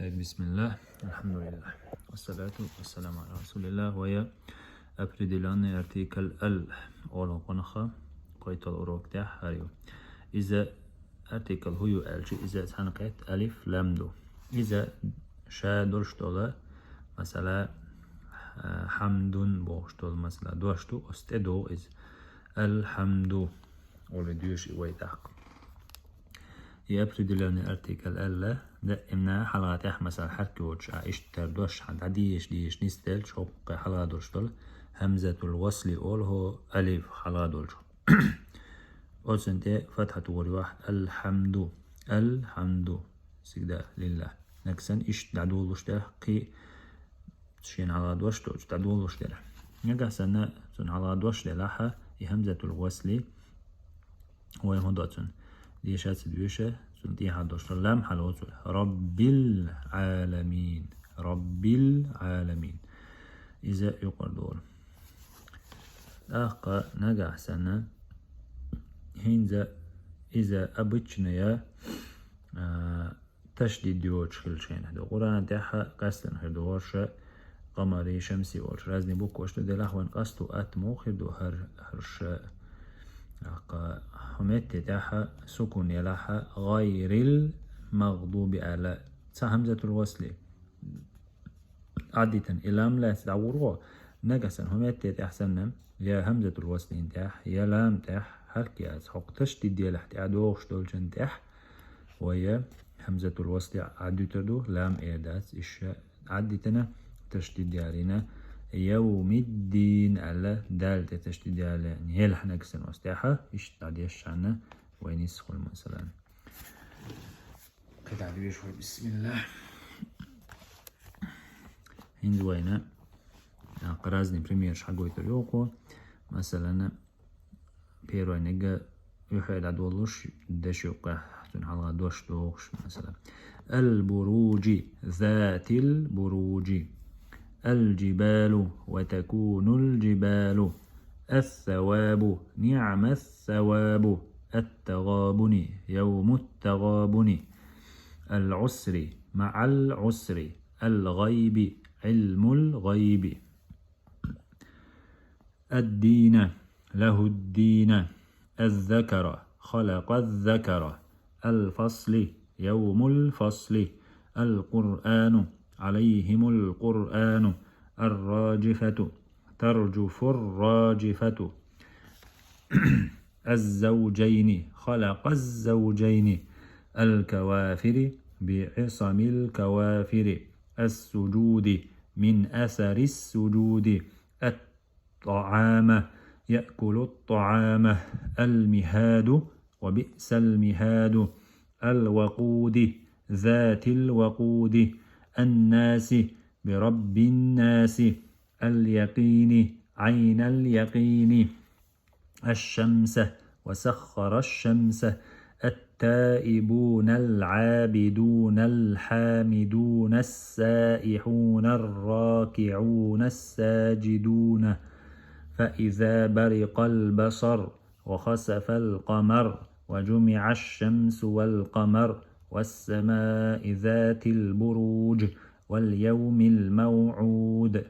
بسم الله الحمد لله والصلاة والسلام على رسول الله ويا أبردلان ارتيكل أولا قنخة قيت الأوروك تاع هاريو إذا ارتيكل هو ألجي إذا تنقيت ألف لام دو إذا شا درشتولا مثلا حمد بوشتول مثلا دوشتو استدو إذ الحمد ولديوش ويتحق يبردلان ارتيكل ألا دائما حلقات مثلا حركوش اشتر دوش عند عديش ديش نستل شوق حلقة دوشتول همزة الوصل أول هو ألف حلقة دوشتول أوسنتي فتحة وري واحد الحمد سيدا لله نكسن إش دعدول وشته قي شين حلقة دوشتول دعدول وشته نجا سنة سن حلقة دوشتول لها همزة الوصل هو يهوداتون ديشات دوشة سنتي حدوشتول لام حلوتول رب العالمين إذا يقردون أخا نجح سنة هينزا إذا أبتشنا يا تشديد ديوش كل شيء هذا قرآن تاعها قصدن هردوش قمري شمسي ورش رازني بوك وشتو دي لحوان قصدو أتمو خردو هرش همت تاعها سكون يلاها غير المغضوب على همزة الوصل عادة إلام لا تدعوروا نقصا همت تاحسن يا همزة الوصل انتاح يا لام تاح حركة حق تشديد ديال احتعادوش دولجن تاح ويا همزة الوصل عدو تردو لام إيدات إش عادتنا تشديد ديالنا يوم الدين على دال تشديد على نيل نقصا وستاحة إش تعديش عنا وين يسخل مثلا قد عدو شوي بسم الله هندوينا قرازني بريمير شحقوي تريوكو مثلا بيرو نجا يحيد عدولوش داش يوقع حتون حلقة دوش دوش مثلا البروج ذات البروج الجبال وتكون الجبال الثواب نعم الثواب التغابن يوم التغابن العسر مع العسر الغيب علم الغيب الدين له الدين الذكر خلق الذكر الفصل يوم الفصل القرآن عليهم القرآن الراجفة ترجف الراجفة الزوجين خلق الزوجين الكوافر بعصم الكوافر السجود من أثر السجود الطعام يأكل الطعام المهاد وبئس المهاد الوقود ذات الوقود الناس برب الناس اليقين عين اليقين الشمس وسخر الشمس التائبون العابدون الحامدون السائحون الراكعون الساجدون فإذا برق البصر وخسف القمر وجمع الشمس والقمر والسماء ذات البروج واليوم الموعود